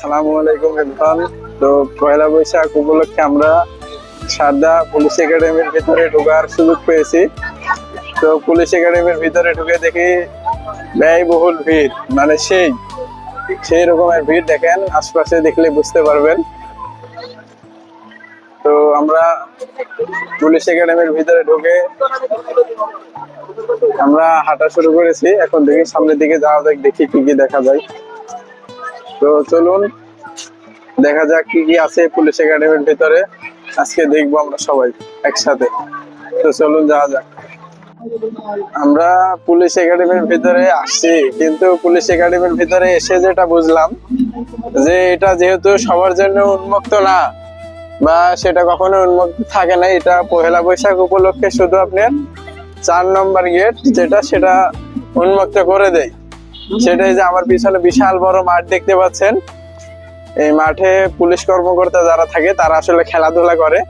আসসালামু আলাইকুম এভরিওয়ান। তো পয়লা বৈশাখ উপলক্ষে আমরা সারদা পুলিশ একাডেমির ভিতরে ঢোকার সুযোগ পেয়েছি। তো পুলিশ একাডেমির ভিতরে ঢুকে দেখি ব্যয়বহুল ভিড়, মানে সেই রকমের ভিড়। দেখেন, আশপাশে দেখলে বুঝতে পারবেন। তো আমরা পুলিশ একাডেমির ভিতরে ঢুকে আমরা হাঁটা শুরু করেছি। এখন দেখি সামনের দিকে যাওয়া যাক, দেখি কি কি দেখা যায়। তো চলুন দেখা যাক কি কি আছে পুলিশ একাডেমির ভিতরে। আজকে দেখবো আমরা সবাই একসাথে। তো চলুন যাওয়া যাক। আমরা পুলিশ একাডেমির ভিতরে আসছি, কিন্তু পুলিশ একাডেমির ভিতরে এসে যেটা বুঝলাম যে এটা যেহেতু সবার জন্য উন্মুক্ত না, বা সেটা কখনো উন্মুক্ত থাকে না। এটা পহেলা বৈশাখ উপলক্ষে শুধু আপনার 4 নম্বর গেট সেটা উন্মুক্ত করে দেয়। সেটাই যে আমার পিছনে বিশাল বড় মাঠ দেখতে পাচ্ছেন। এই মাঠে পুলিশ কর্মকর্তা যারা থাকে তারা আসলে খেলাধুলা করে,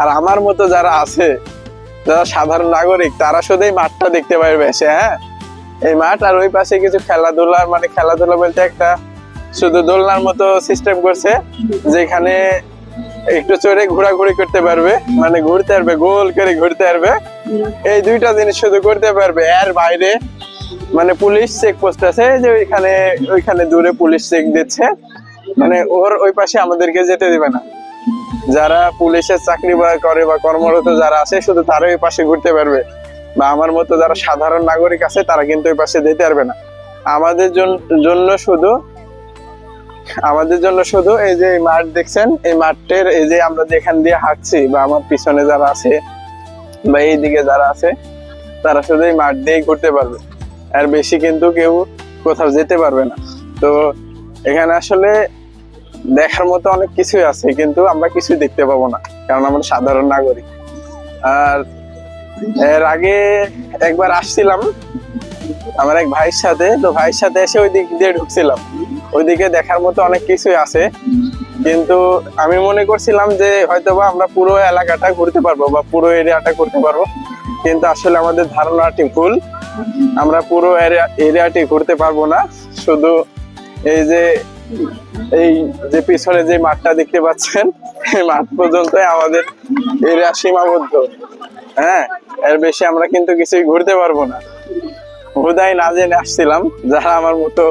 আর আমার মতো যারা আছে, যারা সাধারণ নাগরিক, তারা শুধু এই মাঠটা দেখতে পারবে এসে। হ্যাঁ, এই মাঠ আর ওই পাশে কিছু খেলাধুলা বলতে একটা শুধু দোলনার মতো সিস্টেম করছে, যেখানে একটু চড়ে ঘোরাঘুরি করতে পারবে, মানে ঘুরতে পারবে, গোল করে ঘুরতে পারবে। এই দুইটা জিনিস শুধু করতে পারবে। এর বাইরে মানে পুলিশ চেকপোস্ট আছে, যে ওইখানে দূরে পুলিশ চেক দিচ্ছে, মানে ওই পাশে আমাদেরকে যেতে দিবে না। যারা পুলিশের চাকরি করে বা কর্মরত যারা আছে, শুধু তারা ওই পাশে ঘুরতে পারবে। বা আমার মতো যারা সাধারণ নাগরিক আছে, তারা কিন্তু ওই পাশে যেতে পারবে না। আমাদের জন্য শুধু এই যে মাঠ দেখছেন, এই মাঠের এই যে আমরা যেখান দিয়ে হাঁটছি, বা আমার পিছনে যারা আছে বা এই দিকে যারা আছে, তারা শুধু এই মাঠ দিয়েই ঘুরতে পারবে। আর বেশি কিন্তু কেউ কোথাও যেতে পারবে না। তো এখানে আসলে দেখার মতো অনেক কিছুই আছে, কিন্তু আমরা কিছুই দেখতে পাবো না, কারণ আমরা সাধারণ নাগরিক। আর এর আগে একবার আসছিলাম আমার এক ভাইয়ের সাথে, তো ভাইয়ের সাথে এসে ওই দিক দিয়ে ঢুকছিলাম। ওইদিকে দেখার মতো অনেক কিছুই আছে, কিন্তু আমি মনে করছিলাম যে হয়তোবা আমরা পুরো এলাকাটা ঘুরতে পারবো বা পুরো এরিয়াটা ঘুরতে পারবো, কিন্তু আসলে আমাদের ধারণাটি ভুল। আমরা পুরো এরিয়াটি ঘুরতে পারবো না। শুধু এই যে পিছনে যে মাঠটা দেখতে পাচ্ছেন, এই মাঠ পর্যন্তই আমাদের এরিয়া সীমাবদ্ধ। হ্যাঁ, এর বেশি আমরা কিন্তু কিছুই ঘুরতে পারবো না। হুদাই না জেনে আসছিলাম। যারা আমার মতো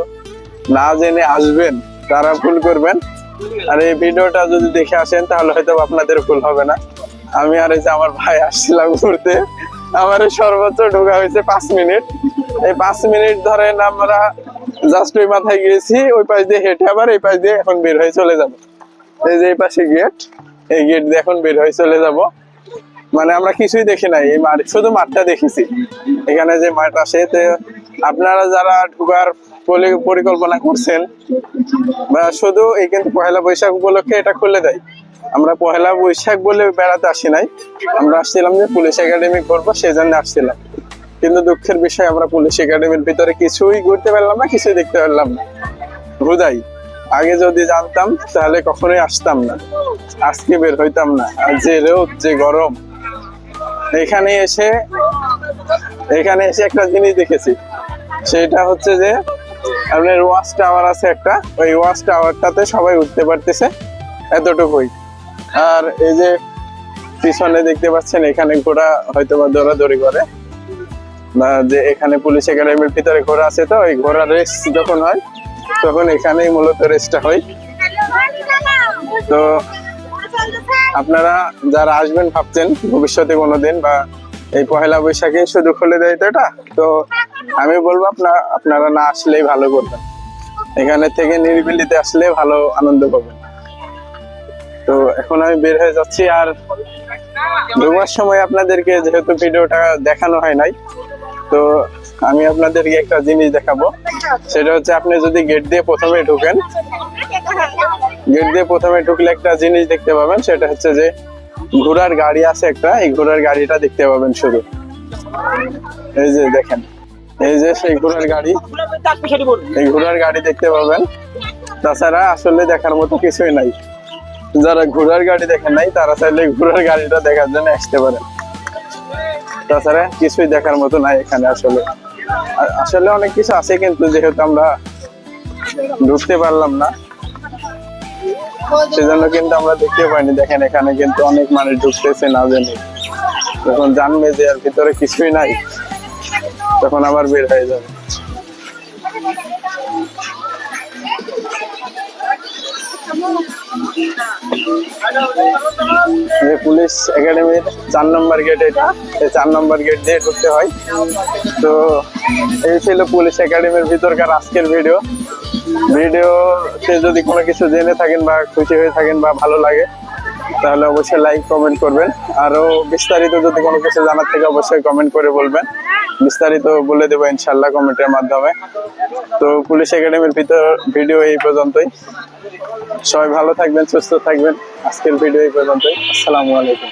না জেনে আসবেন, তারা ভুল করবেন। আর এই ভিডিওটা যদি দেখে আসেন, তাহলে হয়তো আপনাদের ভুল হবে না। আমি আর এই যে আমার ভাই আসছিলাম ঘুরতে, আমার সর্বোচ্চ ঢোকা হয়েছে 5 মিনিট। এই 5 মিনিট ধরেন আমরা জাস্ট ওই মাথায় গিয়েছি, ওই পাশ দিয়ে হেঁটে আবার এই পাশ দিয়ে এখন বের হয়ে চলে যাব। এই যে এই পাশে গেট, এই গেট দিয়ে এখন বের হয়ে চলে যাব। মানে আমরা কিছুই দেখি নাই, এই মাঠ, শুধু মাঠটা দেখেছি। এখানে যে মাঠ আছে, তো আপনারা যারা ঢোকার পরিকল্পনা করছেন, বা শুধু এই কিন্তু পহেলা বৈশাখ উপলক্ষে এটা খুলে দেয়। আমরা পহেলা বৈশাখ বলে বেড়াতে আসি নাই, আমরা আসছিলাম যে পুলিশ একাডেমি করবো, সেই জন্য আসছিলাম। কিন্তু দুঃখের বিষয়, আমরা পুলিশ একাডেমির ভিতরে কিছুই ঘুরতে পারলাম না, কিছুই দেখতে পারলাম না। হুদাই আগে যদি জানতাম, তাহলে কখনোই আসতাম না, আজকে বের হইতাম না। আর যে রোদ, যে গরম। এখানে এসে একটা জিনিস দেখেছি, সেটা হচ্ছে যে আপনার ওয়াচ টাওয়ার আছে একটা, ওই ওয়াচ টাওয়ারটাতে সবাই উঠতে পারতেছে, এতটুকুই। আর এই যে পিছনে দেখতে পাচ্ছেন, এখানে ঘোড়া হয়তো বা দৌড়াদৌড়ি করে, বা যে এখানে পুলিশ একাডেমির ভিতরে ঘোড়া আছে, তো ওই ঘোড়ার রেস যখন হয়, তখন এখানেই মূলত রেসটা হয়। তো আপনারা যারা আসবেন ভাবছেন ভবিষ্যতে কোনোদিন, বা এই পহেলা বৈশাখে শুধু খুলে দেয় তো এটা, তো আমি বলবো আপনারা না আসলেই ভালো করবেন। এখানে থেকে নিরিবিলিতে আসলে ভালো আনন্দ পাবেন। তো এখন আমি বের হয়ে যাচ্ছি। আর ঢোকার সময় আপনাদেরকে যেহেতু ভিডিওটা দেখানো হয় নাই, তো আমি আপনাদেরকে একটা জিনিস দেখাবো। সেটা হচ্ছে, আপনি যদি গেট দিয়ে প্রথমে ঢুকেন, গেট দিয়ে প্রথমে ঢুকলে একটা জিনিস দেখতে পাবেন, সেটা হচ্ছে যে ঘোড়ার গাড়ি আছে একটা, এই ঘোড়ার গাড়িটা দেখতে পাবেন শুধু। এই যে দেখেন, এই যে সেই ঘোড়ার গাড়ি, এই ঘোড়ার গাড়ি দেখতে পাবেন। তাছাড়া আসলে দেখার মতো কিছুই নাই। যারা ঘোড়ার গাড়ি দেখেন নাই, তারা চাইলে ঘোড়ার গাড়িটা দেখার জন্য আসতে পারেন। তাছাড়া কিছুই দেখার মতো নাই এখানে। আসলে অনেক কিছু আছে, কিন্তু যেহেতু আমরা ঢুকতে পারলাম না, সেজন্য কিন্তু আমরা দেখতে পাইনি। দেখেন এখানে কিন্তু অনেক মানুষ ঢুকতেছে না জেনে, যখন জানবে যে আর ভিতরে কিছুই নাই তখন আবার বের হয়ে যাবে। পুলিশ একাডেমির 4 নম্বর গেট, এটা এই 4 নম্বর গেট দিয়ে ঢুকতে হয়। তো এই ছিল পুলিশ একাডেমির ভিতরকার আজকের ভিডিওতে যদি কোনো কিছু জেনে থাকেন বা খুশি হয়ে থাকেন বা ভালো লাগে তাহলে অবশ্যই লাইক কমেন্ট করবেন। আরো বিস্তারিত যদি কোনো কিছু জানার থেকে অবশ্যই কমেন্ট করে বলবেন, বিস্তারিত বলে দেবো ইনশাল্লাহ কমেন্টের মাধ্যমে। তো পুলিশ একাডেমির ভিডিও এই পর্যন্তই। সবাই ভালো থাকবেন, সুস্থ থাকবেন। আজকের ভিডিও এই পর্যন্তই। আসসালামু আলাইকুম।